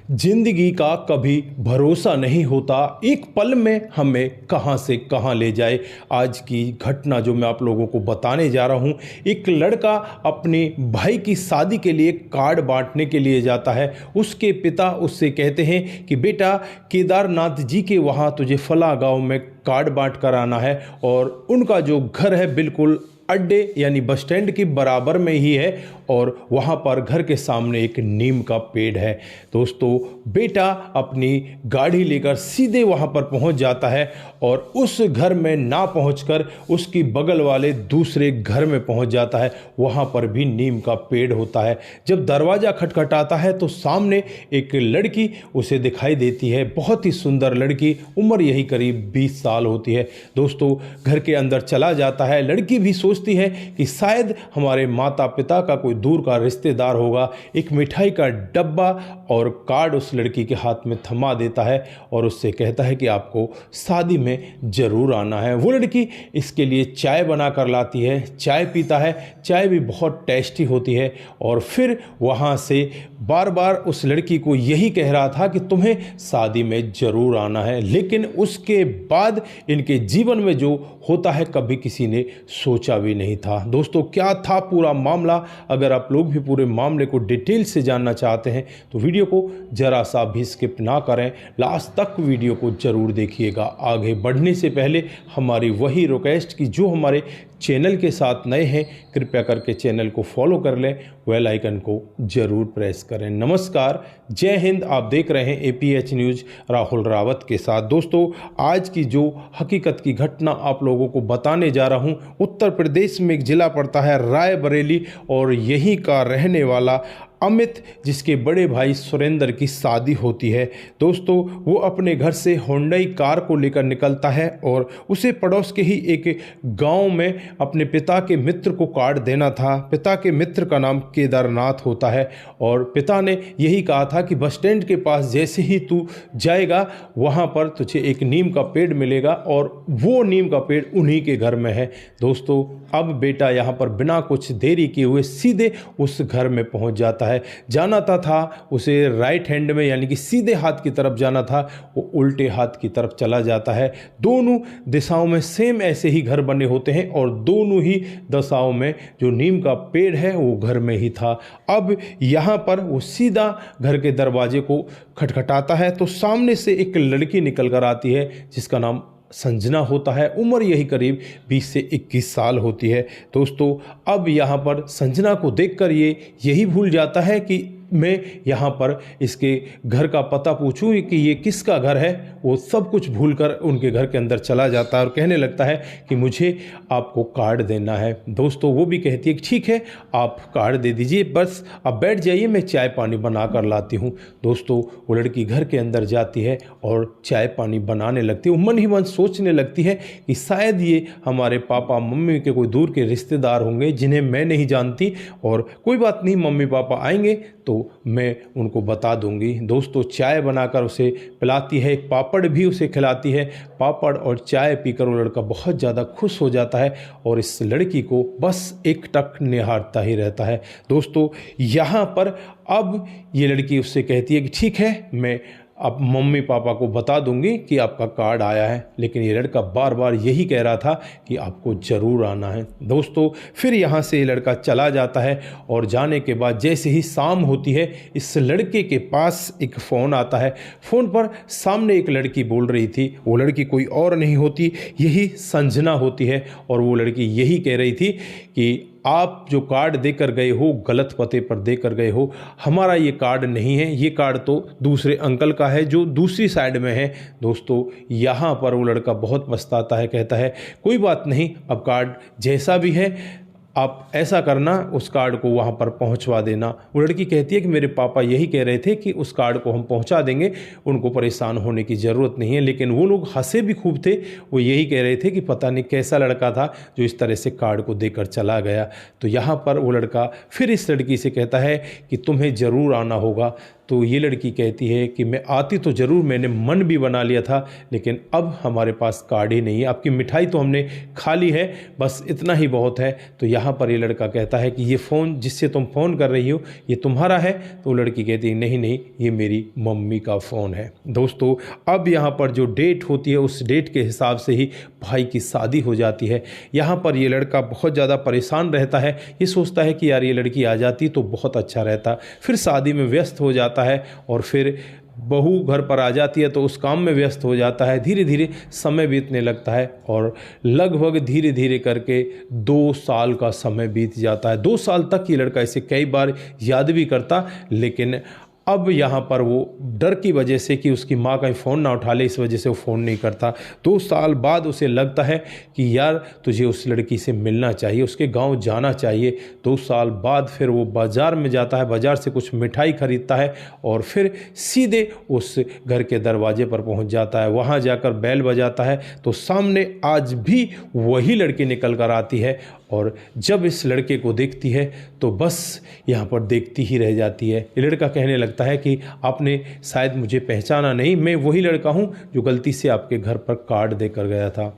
जिंदगी का कभी भरोसा नहीं होता, एक पल में हमें कहां से कहां ले जाए। आज की घटना जो मैं आप लोगों को बताने जा रहा हूं, एक लड़का अपने भाई की शादी के लिए कार्ड बांटने के लिए जाता है। उसके पिता उससे कहते हैं कि बेटा, केदारनाथ जी के वहां तुझे फला गांव में कार्ड बांट कर आना है। और उनका जो घर है बिल्कुल अड्डे यानी बस स्टैंड के बराबर में ही है और वहाँ पर घर के सामने एक नीम का पेड़ है। दोस्तों, बेटा अपनी गाड़ी लेकर सीधे वहाँ पर पहुँच जाता है और उस घर में ना पहुँचकर उसकी बगल वाले दूसरे घर में पहुँच जाता है। वहाँ पर भी नीम का पेड़ होता है। जब दरवाज़ा खटखटाता है तो सामने एक लड़की उसे दिखाई देती है। बहुत ही सुंदर लड़की, उम्र यही करीब 20 साल होती है। दोस्तों, घर के अंदर चला जाता है। लड़की भी सोचती है कि शायद हमारे माता पिता का कोई दूर का रिश्तेदार होगा। एक मिठाई का डब्बा और कार्ड उस लड़की के हाथ में थमा देता है और उससे कहता है कि आपको शादी में ज़रूर आना है। वो लड़की इसके लिए चाय बना कर लाती है, चाय पीता है। चाय भी बहुत टेस्टी होती है और फिर वहाँ से बार बार उस लड़की को यही कह रहा था कि तुम्हें शादी में ज़रूर आना है। लेकिन उसके बाद इनके जीवन में जो होता है कभी किसी ने सोचा भी नहीं था। दोस्तों, क्या था पूरा मामला? अगर आप लोग भी पूरे मामले को डिटेल से जानना चाहते हैं तो वीडियो को जरा सा भी स्किप ना करें, लास्ट तक वीडियो को जरूर देखिएगा। आगे बढ़ने से पहले हमारी वही रिक्वेस्ट कि जो हमारे चैनल के साथ नए हैं, कृपया करके चैनल को फॉलो कर लें, बेल आइकन को जरूर प्रेस करें। नमस्कार, जय हिंद। आप देख रहे हैं APH न्यूज़ राहुल रावत के साथ। दोस्तों, आज की जो हकीकत की घटना आप लोगों को बताने जा रहा हूं, उत्तर प्रदेश में एक ज़िला पड़ता है रायबरेली और यहीं का रहने वाला अमित, जिसके बड़े भाई सुरेंद्र की शादी होती है। दोस्तों, वो अपने घर से होंडई कार को लेकर निकलता है और उसे पड़ोस के ही एक गांव में अपने पिता के मित्र को कार्ड देना था। पिता के मित्र का नाम केदारनाथ होता है और पिता ने यही कहा था कि बस स्टैंड के पास जैसे ही तू जाएगा वहाँ पर तुझे एक नीम का पेड़ मिलेगा और वो नीम का पेड़ उन्हीं के घर में है। दोस्तों, अब बेटा यहाँ पर बिना कुछ देरी किए हुए सीधे उस घर में पहुँच जाता है। जाना था उसे राइट हैंड में यानी कि सीधे हाथ की तरफ जाना था, वो उल्टे हाथ की तरफ चला जाता है। दोनों दिशाओं में सेम ऐसे ही घर बने होते हैं और दोनों ही दिशाओं में जो नीम का पेड़ है वो घर में ही था। अब यहाँ पर वो सीधा घर के दरवाजे को खटखटाता है तो सामने से एक लड़की निकल कर आती है जिसका नाम संजना होता है। उम्र यही करीब 20 से 21 साल होती है। दोस्तों, अब यहाँ पर संजना को देखकर ये यही भूल जाता है कि मैं यहाँ पर इसके घर का पता पूछूं कि ये किसका घर है। वो सब कुछ भूलकर उनके घर के अंदर चला जाता है और कहने लगता है कि मुझे आपको कार्ड देना है। दोस्तों, वो भी कहती है कि ठीक है, आप कार्ड दे दीजिए, बस अब बैठ जाइए, मैं चाय पानी बना कर लाती हूँ। दोस्तों, वो लड़की घर के अंदर जाती है और चाय पानी बनाने लगती है। वो मन ही मन सोचने लगती है कि शायद ये हमारे पापा मम्मी के कोई दूर के रिश्तेदार होंगे जिन्हें मैं नहीं जानती, और कोई बात नहीं, मम्मी पापा आएंगे तो मैं उनको बता दूंगी। दोस्तों, चाय बनाकर उसे पिलाती है, एक पापड़ भी उसे खिलाती है। पापड़ और चाय पीकर वो लड़का बहुत ज़्यादा खुश हो जाता है और इस लड़की को बस एक टक निहारता ही रहता है। दोस्तों, यहाँ पर अब ये लड़की उससे कहती है कि ठीक है, मैं अब मम्मी पापा को बता दूंगी कि आपका कार्ड आया है। लेकिन ये लड़का बार बार यही कह रहा था कि आपको ज़रूर आना है। दोस्तों, फिर यहाँ से ये लड़का चला जाता है और जाने के बाद जैसे ही शाम होती है, इस लड़के के पास एक फ़ोन आता है। फ़ोन पर सामने एक लड़की बोल रही थी। वो लड़की कोई और नहीं होती, यही संजना होती है और वो लड़की यही कह रही थी कि आप जो कार्ड देकर गए हो गलत पते पर देकर गए हो, हमारा ये कार्ड नहीं है, ये कार्ड तो दूसरे अंकल का है जो दूसरी साइड में है। दोस्तों, यहाँ पर वो लड़का बहुत पछताता है, कहता है कोई बात नहीं, अब कार्ड जैसा भी है आप ऐसा करना, उस कार्ड को वहाँ पर पहुँचवा देना। वो लड़की कहती है कि मेरे पापा यही कह रहे थे कि उस कार्ड को हम पहुँचा देंगे, उनको परेशान होने की ज़रूरत नहीं है। लेकिन वो लोग हंसे भी खूब थे। वो यही कह रहे थे कि पता नहीं कैसा लड़का था जो इस तरह से कार्ड को देकर चला गया। तो यहाँ पर वो लड़का फिर इस लड़की से कहता है कि तुम्हें ज़रूर आना होगा। तो ये लड़की कहती है कि मैं आती तो ज़रूर, मैंने मन भी बना लिया था, लेकिन अब हमारे पास कार्ड ही नहीं है। आपकी मिठाई तो हमने खा ली है, बस इतना ही बहुत है। तो यहाँ पर ये लड़का कहता है कि ये फ़ोन जिससे तुम फ़ोन कर रही हो ये तुम्हारा है? तो लड़की कहती है नहीं नहीं, ये मेरी मम्मी का फ़ोन है। दोस्तों अब यहाँ पर जो डेट होती है उस डेट के हिसाब से ही भाई की शादी हो जाती है। यहाँ पर ये लड़का बहुत ज़्यादा परेशान रहता है, ये सोचता है कि यार ये लड़की आ जाती तो बहुत अच्छा रहता। फिर शादी में व्यस्त हो जाता है और फिर बहू घर पर आ जाती है तो उस काम में व्यस्त हो जाता है। धीरे धीरे समय बीतने लगता है और लगभग धीरे धीरे करके 2 साल का समय बीत जाता है। 2 साल तक ये लड़का इसे कई बार याद भी करता, लेकिन अब यहाँ पर वो डर की वजह से कि उसकी माँ कहीं फ़ोन ना उठा ले, इस वजह से वो फ़ोन नहीं करता। 2 साल बाद उसे लगता है कि यार तुझे उस लड़की से मिलना चाहिए, उसके गांव जाना चाहिए। 2 साल बाद फिर वो बाज़ार में जाता है, बाज़ार से कुछ मिठाई खरीदता है और फिर सीधे उस घर के दरवाजे पर पहुंच जाता है। वहां जाकर बेल बजाता है तो सामने आज भी वही लड़की निकल कर आती है और जब इस लड़के को देखती है तो बस यहाँ पर देखती ही रह जाती है। ये लड़का कहने लगता है कि आपने शायद मुझे पहचाना नहीं, मैं वही लड़का हूँ जो गलती से आपके घर पर कार्ड देकर गया था।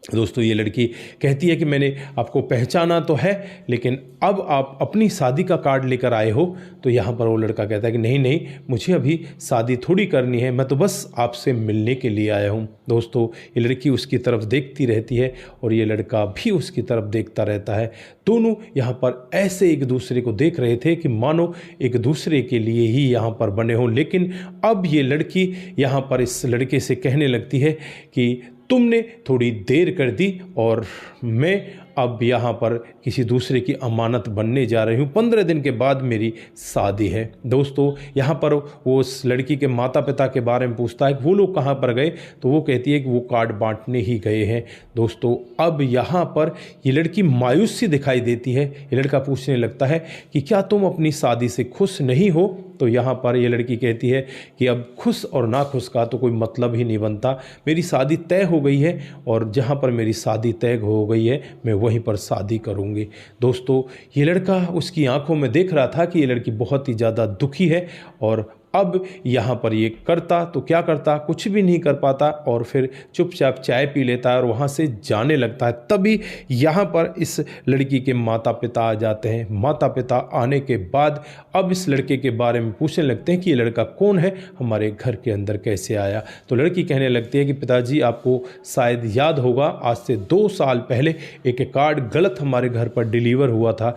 दोस्तों ये लड़की कहती है कि मैंने आपको पहचाना तो है, लेकिन अब आप अपनी शादी का कार्ड लेकर आए हो। तो यहाँ पर वो लड़का कहता है कि नहीं नहीं, मुझे अभी शादी थोड़ी करनी है, मैं तो बस आपसे मिलने के लिए आया हूँ। दोस्तों ये लड़की उसकी तरफ देखती रहती है और ये लड़का भी उसकी तरफ देखता रहता है। दोनों यहाँ पर ऐसे एक दूसरे को देख रहे थे कि मानो एक दूसरे के लिए ही यहाँ पर बने हों। लेकिन अब ये लड़की यहाँ पर इस लड़के से कहने लगती है कि तुमने थोड़ी देर कर दी और मैं अब यहाँ पर किसी दूसरे की अमानत बनने जा रही हूँ। 15 दिन के बाद मेरी शादी है। दोस्तों यहाँ पर वो उस लड़की के माता पिता के बारे में पूछता है कि वो लोग कहाँ पर गए, तो वो कहती है कि वो कार्ड बांटने ही गए हैं। दोस्तों अब यहाँ पर ये लड़की मायूस सी दिखाई देती है। ये लड़का पूछने लगता है कि क्या तुम अपनी शादी से खुश नहीं हो? तो यहाँ पर ये लड़की कहती है कि अब खुश और ना खुश का तो कोई मतलब ही नहीं बनता, मेरी शादी तय हो गई है और जहाँ पर मेरी शादी तय हो गई है मैं वहीं पर शादी करूँगी। दोस्तों ये लड़का उसकी आंखों में देख रहा था कि ये लड़की बहुत ही ज़्यादा दुखी है और अब यहाँ पर ये करता तो क्या करता, कुछ भी नहीं कर पाता और फिर चुपचाप चाय पी लेता है और वहाँ से जाने लगता है। तभी यहाँ पर इस लड़की के माता पिता आ जाते हैं। माता पिता आने के बाद अब इस लड़के के बारे में पूछने लगते हैं कि ये लड़का कौन है, हमारे घर के अंदर कैसे आया। तो लड़की कहने लगती है कि पिताजी आपको शायद याद होगा, आज से 2 साल पहले एक कार्ड गलत हमारे घर पर डिलीवर हुआ था,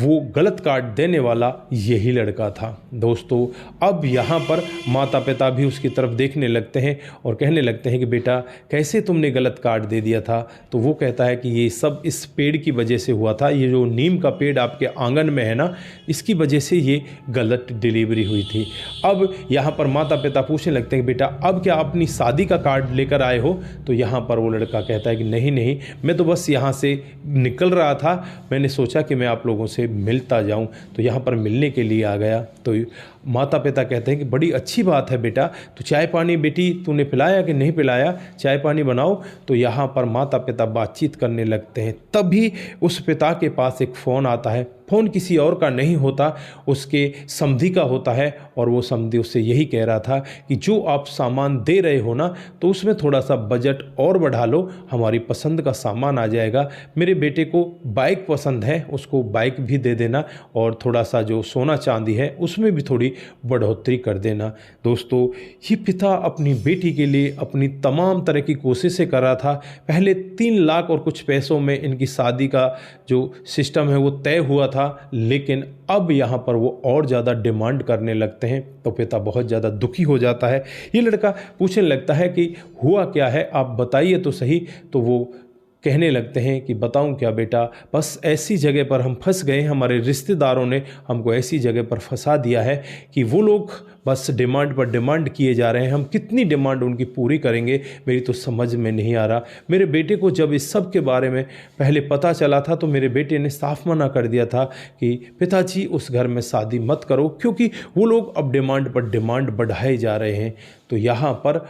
वो गलत कार्ड देने वाला यही लड़का था। दोस्तों अब यहाँ पर माता पिता भी उसकी तरफ देखने लगते हैं और कहने लगते हैं कि बेटा कैसे तुमने गलत कार्ड दे दिया था। तो वो कहता है कि ये सब इस पेड़ की वजह से हुआ था, ये जो नीम का पेड़ आपके आंगन में है ना, इसकी वजह से ये गलत डिलीवरी हुई थी। अब यहाँ पर माता पिता पूछने लगते हैं कि बेटा अब क्या अपनी शादी का कार्ड लेकर आए हो? तो यहाँ पर वो लड़का कहता है कि नहीं नहीं, मैं तो बस यहाँ से निकल रहा था, मैंने सोचा कि मैं आप लोगों से मिलता जाऊं, तो यहाँ पर मिलने के लिए आ गया। तो माता पिता कहते हैं कि बड़ी अच्छी बात है बेटा, तो चाय पानी बेटी तूने पिलाया कि नहीं पिलाया, चाय पानी बनाओ। तो यहाँ पर माता पिता बातचीत करने लगते हैं। तभी उस पिता के पास एक फ़ोन आता है। फ़ोन किसी और का नहीं होता, उसके समधी का होता है और वो समधी उससे यही कह रहा था कि जो आप सामान दे रहे हो ना, तो उसमें थोड़ा सा बजट और बढ़ा लो, हमारी पसंद का सामान आ जाएगा। मेरे बेटे को बाइक पसंद है, उसको बाइक भी दे देना और थोड़ा सा जो सोना चांदी है उसमें भी थोड़ी बढ़ोतरी कर देना। दोस्तों ये पिता अपनी बेटी के लिए अपनी तमाम तरह की कोशिशें कर रहा था। पहले 3 लाख और कुछ पैसों में इनकी शादी का जो सिस्टम है वो तय हुआ था, लेकिन अब यहाँ पर वो और ज़्यादा डिमांड करने लगते हैं। तो पिता बहुत ज़्यादा दुखी हो जाता है। ये लड़का पूछने लगता है कि हुआ क्या है, आप बताइए तो सही। तो वो कहने लगते हैं कि बताऊं क्या बेटा, बस ऐसी जगह पर हम फंस गए, हमारे रिश्तेदारों ने हमको ऐसी जगह पर फंसा दिया है कि वो लोग बस डिमांड पर डिमांड किए जा रहे हैं। हम कितनी डिमांड उनकी पूरी करेंगे, मेरी तो समझ में नहीं आ रहा। मेरे बेटे को जब इस सब के बारे में पहले पता चला था तो मेरे बेटे ने साफ मना कर दिया था कि पिताजी उस घर में शादी मत करो, क्योंकि वो लोग अब डिमांड पर डिमांड बढ़ाए जा रहे हैं। तो यहाँ पर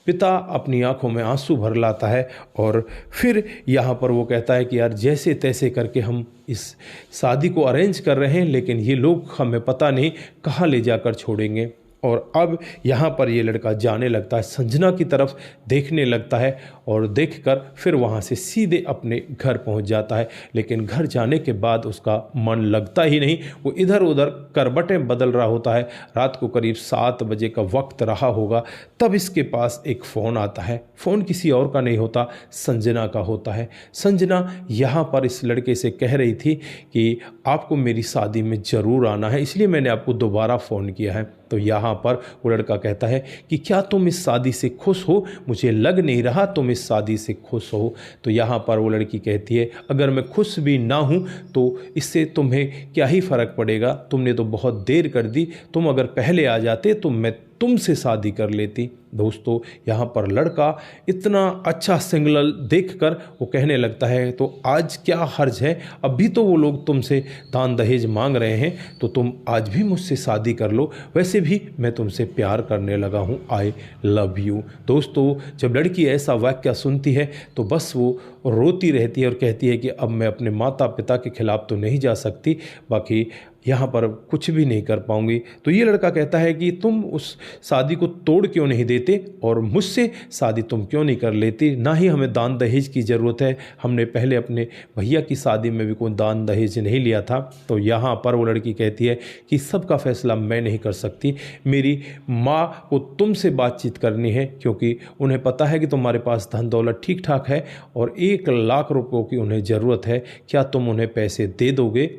पिता अपनी आंखों में आंसू भर लाता है और फिर यहाँ पर वो कहता है कि यार जैसे तैसे करके हम इस शादी को अरेंज कर रहे हैं, लेकिन ये लोग हमें पता नहीं कहाँ ले जाकर छोड़ेंगे। और अब यहाँ पर ये लड़का जाने लगता है, संजना की तरफ देखने लगता है और देखकर फिर वहाँ से सीधे अपने घर पहुँच जाता है। लेकिन घर जाने के बाद उसका मन लगता ही नहीं, वो इधर उधर करवटें बदल रहा होता है। रात को करीब 7 बजे का वक्त रहा होगा, तब इसके पास एक फ़ोन आता है। फ़ोन किसी और का नहीं होता, संजना का होता है। संजना यहाँ पर इस लड़के से कह रही थी कि आपको मेरी शादी में ज़रूर आना है, इसलिए मैंने आपको दोबारा फ़ोन किया है। तो यहाँ पर वो लड़का कहता है कि क्या तुम इस शादी से खुश हो? मुझे लग नहीं रहा तुम इस शादी से खुश हो। तो यहाँ पर वो लड़की कहती है अगर मैं खुश भी ना हूँ तो इससे तुम्हें क्या ही फ़र्क पड़ेगा, तुमने तो बहुत देर कर दी, तुम अगर पहले आ जाते तो मैं तुमसे शादी कर लेती। दोस्तों यहाँ पर लड़का इतना अच्छा सिग्नल देखकर वो कहने लगता है तो आज क्या हर्ज है, अभी तो वो लोग तुमसे दान दहेज मांग रहे हैं तो तुम आज भी मुझसे शादी कर लो, वैसे भी मैं तुमसे प्यार करने लगा हूँ, आई लव यू। दोस्तों जब लड़की ऐसा वाक्य सुनती है तो बस वो रोती रहती है और कहती है कि अब मैं अपने माता पिता के खिलाफ़ तो नहीं जा सकती, बाकी यहाँ पर कुछ भी नहीं कर पाऊंगी। तो ये लड़का कहता है कि तुम उस शादी को तोड़ क्यों नहीं देते और मुझसे शादी तुम क्यों नहीं कर लेती, ना ही हमें दान दहेज की ज़रूरत है, हमने पहले अपने भैया की शादी में भी कोई दान दहेज नहीं लिया था। तो यहाँ पर वो लड़की कहती है कि सबका फैसला मैं नहीं कर सकती, मेरी माँ को तुमसे बातचीत करनी है, क्योंकि उन्हें पता है कि तुम्हारे पास धन दौलत ठीक ठाक है और 1 लाख रुपयों की उन्हें ज़रूरत है, क्या तुम उन्हें पैसे दे दोगे?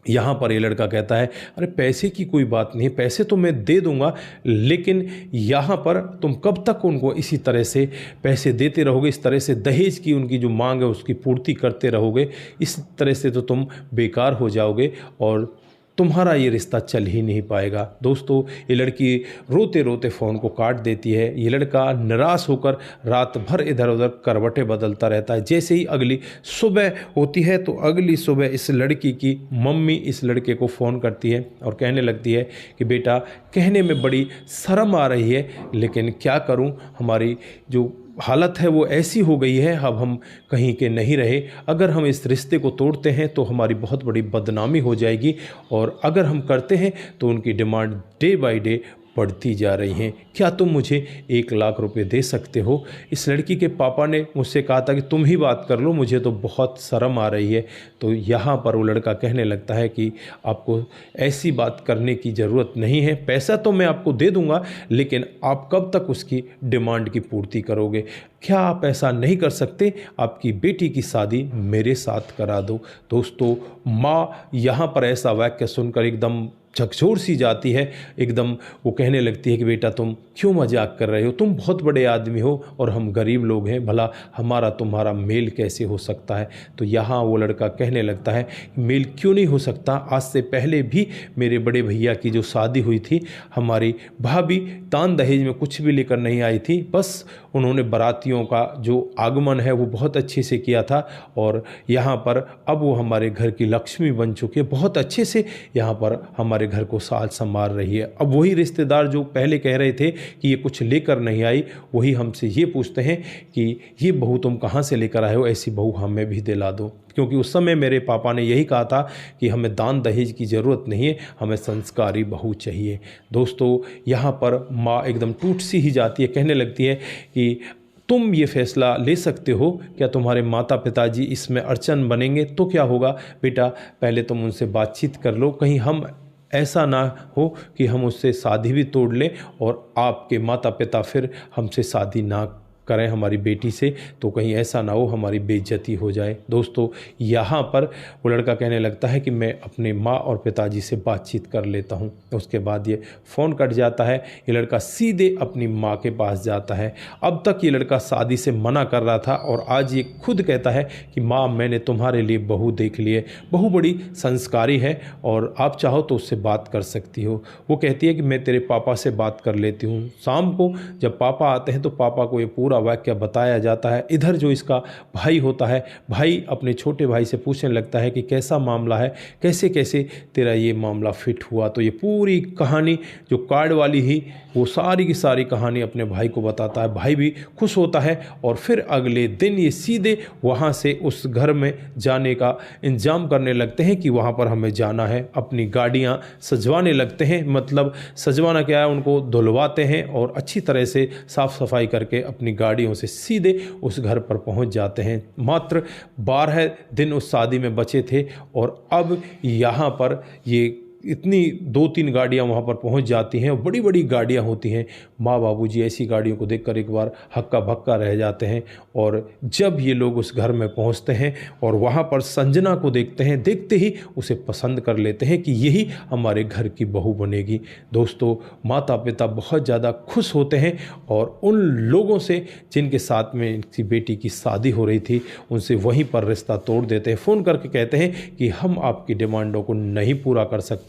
यहाँ पर ये लड़का कहता है अरे पैसे की कोई बात नहीं, पैसे तो मैं दे दूंगा, लेकिन यहाँ पर तुम कब तक उनको इसी तरह से पैसे देते रहोगे, इस तरह से दहेज की उनकी जो मांग है उसकी पूर्ति करते रहोगे, इस तरह से तो तुम बेकार हो जाओगे और तुम्हारा ये रिश्ता चल ही नहीं पाएगा। दोस्तों ये लड़की रोते रोते फ़ोन को काट देती है। ये लड़का निराश होकर रात भर इधर उधर करवटें बदलता रहता है। जैसे ही अगली सुबह होती है तो अगली सुबह इस लड़की की मम्मी इस लड़के को फ़ोन करती है और कहने लगती है कि बेटा कहने में बड़ी शर्म आ रही है, लेकिन क्या करूं, हमारी जो हालत है वो ऐसी हो गई है, अब हम कहीं के नहीं रहे, अगर हम इस रिश्ते को तोड़ते हैं तो हमारी बहुत बड़ी बदनामी हो जाएगी और अगर हम करते हैं तो उनकी डिमांड डे बाय डे बढ़ती जा रही हैं, क्या तुम मुझे 1 लाख रुपए दे सकते हो? इस लड़की के पापा ने मुझसे कहा था कि तुम ही बात कर लो, मुझे तो बहुत शर्म आ रही है। तो यहाँ पर वो लड़का कहने लगता है कि आपको ऐसी बात करने की ज़रूरत नहीं है, पैसा तो मैं आपको दे दूँगा, लेकिन आप कब तक उसकी डिमांड की पूर्ति करोगे? क्या आप ऐसा नहीं कर सकते? आपकी बेटी की शादी मेरे साथ करा दो। दोस्तों माँ यहाँ पर ऐसा वाक्य सुनकर एकदम झकझोर सी जाती है, एकदम वो कहने लगती है कि बेटा तुम क्यों मजाक कर रहे हो, तुम बहुत बड़े आदमी हो और हम गरीब लोग हैं, भला हमारा तुम्हारा मेल कैसे हो सकता है? तो यहाँ वो लड़का कहने लगता है मेल क्यों नहीं हो सकता, आज से पहले भी मेरे बड़े भैया की जो शादी हुई थी, हमारी भाभी दान दहेज में कुछ भी लेकर नहीं आई थी, बस उन्होंने बारातियों का जो आगमन है वो बहुत अच्छे से किया था और यहाँ पर अब वो हमारे घर की लक्ष्मी बन चुकी है, बहुत अच्छे से यहाँ पर हमारे घर को साज संभाल रही है। अब वही रिश्तेदार जो पहले कह रहे थे कि ये कुछ लेकर नहीं आई, वही हमसे ये पूछते हैं कि ये बहू तुम कहाँ से लेकर आए हो, ऐसी बहू हमें भी दिला दो, क्योंकि उस समय मेरे पापा ने यही कहा था कि हमें दान दहेज की ज़रूरत नहीं है, हमें संस्कारी बहू चाहिए। दोस्तों यहाँ पर माँ एकदम टूट सी ही जाती है, कहने लगती है कि तुम ये फैसला ले सकते हो, क्या तुम्हारे माता पिताजी इसमें अड़चन बनेंगे तो क्या होगा? बेटा पहले तुम उनसे बातचीत कर लो, कहीं हम ऐसा ना हो कि हम उससे शादी भी तोड़ लें और आपके माता पिता फिर हमसे शादी ना करें हमारी बेटी से, तो कहीं ऐसा ना हो हमारी बेइज्जती हो जाए। दोस्तों यहाँ पर वो लड़का कहने लगता है कि मैं अपने माँ और पिताजी से बातचीत कर लेता हूँ। उसके बाद ये फ़ोन कट जाता है, ये लड़का सीधे अपनी माँ के पास जाता है। अब तक ये लड़का शादी से मना कर रहा था और आज ये खुद कहता है कि माँ मैंने तुम्हारे लिए बहू देख ली है, बहू बड़ी संस्कारी है और आप चाहो तो उससे बात कर सकती हो। वो कहती है कि मैं तेरे पापा से बात कर लेती हूँ, शाम को जब पापा आते हैं तो पापा को ये पूरा पूरा वाक्य बताया जाता है। इधर जो इसका भाई होता है, भाई अपने छोटे भाई से पूछने लगता है कि कैसा मामला है, कैसे कैसे तेरा ये मामला फिट हुआ। तो ये पूरी कहानी जो कार्ड वाली ही, वो सारी की सारी कहानी अपने भाई को बताता है। भाई भी खुश होता है और फिर अगले दिन ये सीधे वहाँ से उस घर में जाने का इंतजाम करने लगते हैं कि वहाँ पर हमें जाना है। अपनी गाड़ियाँ सजवाने लगते हैं, मतलब सजवाना क्या है, उनको धुलवाते हैं और अच्छी तरह से साफ़ सफाई करके अपनी गाड़ियों से सीधे उस घर पर पहुँच जाते हैं। मात्र 12 दिन उस शादी में बचे थे और अब यहाँ पर ये इतनी 2-3 गाड़ियाँ वहाँ पर पहुँच जाती हैं, बड़ी बड़ी गाड़ियाँ होती हैं। माँ बाबूजी ऐसी गाड़ियों को देखकर एक बार हक्का बक्का रह जाते हैं। और जब ये लोग उस घर में पहुँचते हैं और वहाँ पर संजना को देखते हैं, देखते ही उसे पसंद कर लेते हैं कि यही हमारे घर की बहू बनेगी। दोस्तों, माता पिता बहुत ज़्यादा खुश होते हैं और उन लोगों से जिनके साथ में इनकी बेटी की शादी हो रही थी, उनसे वहीं पर रिश्ता तोड़ देते हैं। फ़ोन करके कहते हैं कि हम आपकी डिमांडों को नहीं पूरा कर सकते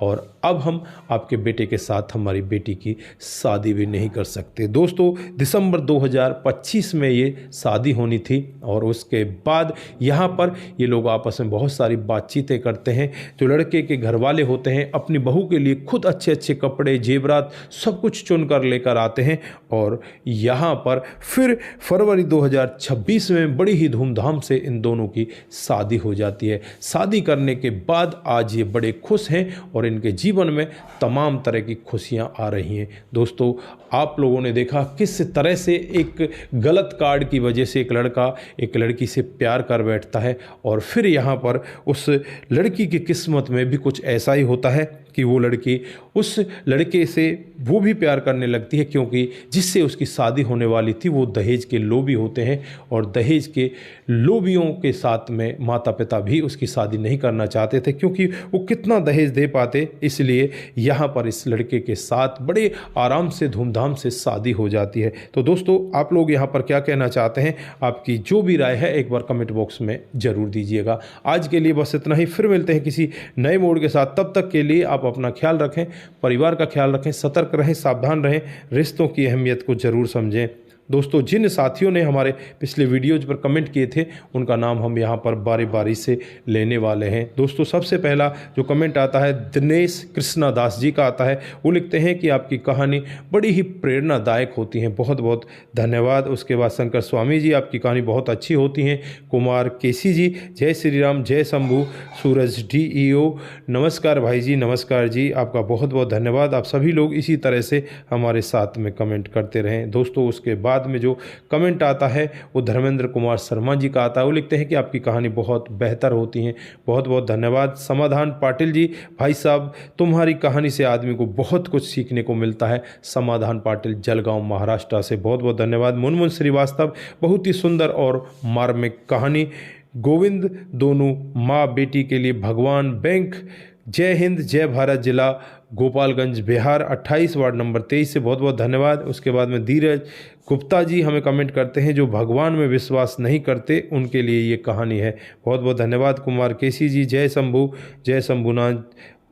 और अब हम आपके बेटे के साथ हमारी बेटी की शादी भी नहीं कर सकते। दोस्तों, दिसंबर 2025 में ये शादी होनी थी और उसके बाद यहाँ पर ये लोग आपस में बहुत सारी बातचीतें करते हैं। जो लड़के के घर वाले होते हैं अपनी बहू के लिए खुद अच्छे अच्छे कपड़े, जेवरात सब कुछ चुन कर लेकर आते हैं और यहाँ पर फिर फरवरी 2026 में बड़ी ही धूमधाम से इन दोनों की शादी हो जाती है। शादी करने के बाद आज ये बड़े खुश हैं और इनके जीवन में तमाम तरह की खुशियां आ रही हैं। दोस्तों, आप लोगों ने देखा किस तरह से एक गलत कार्ड की वजह से एक लड़का एक लड़की से प्यार कर बैठता है और फिर यहाँ पर उस लड़की की किस्मत में भी कुछ ऐसा ही होता है कि वो लड़की उस लड़के से वो भी प्यार करने लगती है, क्योंकि जिससे उसकी शादी होने वाली थी वो दहेज के लोभी होते हैं और दहेज के लोभियों के साथ में माता पिता भी उसकी शादी नहीं करना चाहते थे, क्योंकि वो कितना दहेज दे पाते। इसलिए यहाँ पर इस लड़के के साथ बड़े आराम से धूमधाम से शादी हो जाती है। तो दोस्तों, आप लोग यहाँ पर क्या कहना चाहते हैं? आपकी जो भी राय है एक बार कमेंट बॉक्स में ज़रूर दीजिएगा। आज के लिए बस इतना ही, फिर मिलते हैं किसी नए मोड़ के साथ। तब तक के लिए आप अपना ख्याल रखें, परिवार का ख्याल रखें, सतर्क रहें, सावधान रहें, रिश्तों की अहमियत को ज़रूर समझें। दोस्तों, जिन साथियों ने हमारे पिछले वीडियोज़ पर कमेंट किए थे उनका नाम हम यहाँ पर बारी बारी से लेने वाले हैं। दोस्तों, सबसे पहला जो कमेंट आता है दिनेश कृष्णा दास जी का आता है। वो लिखते हैं कि आपकी कहानी बड़ी ही प्रेरणादायक होती है, बहुत बहुत धन्यवाद। उसके बाद शंकर स्वामी जी, आपकी कहानी बहुत अच्छी होती है। कुमार केसी जी, जय श्री राम, जय शंभू। सूरज DEO, नमस्कार भाई जी, नमस्कार जी, आपका बहुत बहुत धन्यवाद। आप सभी लोग इसी तरह से हमारे साथ में कमेंट करते रहें। दोस्तों, उसके बाद में जो कमेंट आता है वो धर्मेंद्र कुमार शर्मा जी का आता है। वो लिखते हैं कि आपकी कहानी बहुत बेहतर होती है, बहुत बहुत धन्यवाद। समाधान पाटिल जी, भाई साहब तुम्हारी कहानी से आदमी को बहुत कुछ सीखने को मिलता है। समाधान पाटिल, जलगांव महाराष्ट्र से बहुत बहुत धन्यवाद। मुनमुन श्रीवास्तव, बहुत ही सुंदर और मार्मिक कहानी। गोविंद, दोनों माँ बेटी के लिए भगवान बैंक, जय हिंद जय भारत, जिला गोपालगंज बिहार, 28 वार्ड नंबर 23 से बहुत बहुत धन्यवाद। उसके बाद में धीरज गुप्ता जी हमें कमेंट करते हैं, जो भगवान में विश्वास नहीं करते उनके लिए ये कहानी है। बहुत बहुत धन्यवाद। कुमार केसी जी, जय शंभू, जय शंभुनाथ,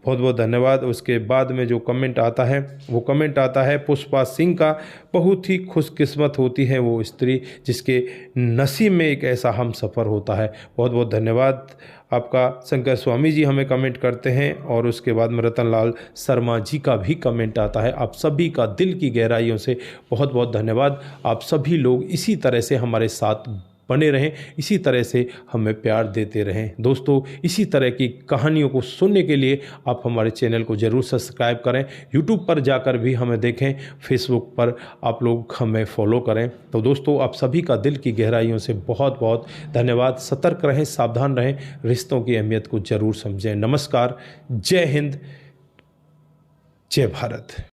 बहुत बहुत धन्यवाद। उसके बाद में जो कमेंट आता है वो कमेंट आता है पुष्पा सिंह का। बहुत ही खुशकिस्मत होती है वो स्त्री जिसके नसीब में एक ऐसा हम सफ़र होता है। बहुत बहुत धन्यवाद आपका। शंकर स्वामी जी हमें कमेंट करते हैं और उसके बाद में रतनलाल शर्मा जी का भी कमेंट आता है। आप सभी का दिल की गहराइयों से बहुत बहुत धन्यवाद। आप सभी लोग इसी तरह से हमारे साथ बने रहें, इसी तरह से हमें प्यार देते रहें। दोस्तों, इसी तरह की कहानियों को सुनने के लिए आप हमारे चैनल को ज़रूर सब्सक्राइब करें। यूट्यूब पर जाकर भी हमें देखें, फेसबुक पर आप लोग हमें फॉलो करें। तो दोस्तों, आप सभी का दिल की गहराइयों से बहुत बहुत धन्यवाद। सतर्क रहें, सावधान रहें, रिश्तों की अहमियत को ज़रूर समझें। नमस्कार, जय हिंद, जय भारत।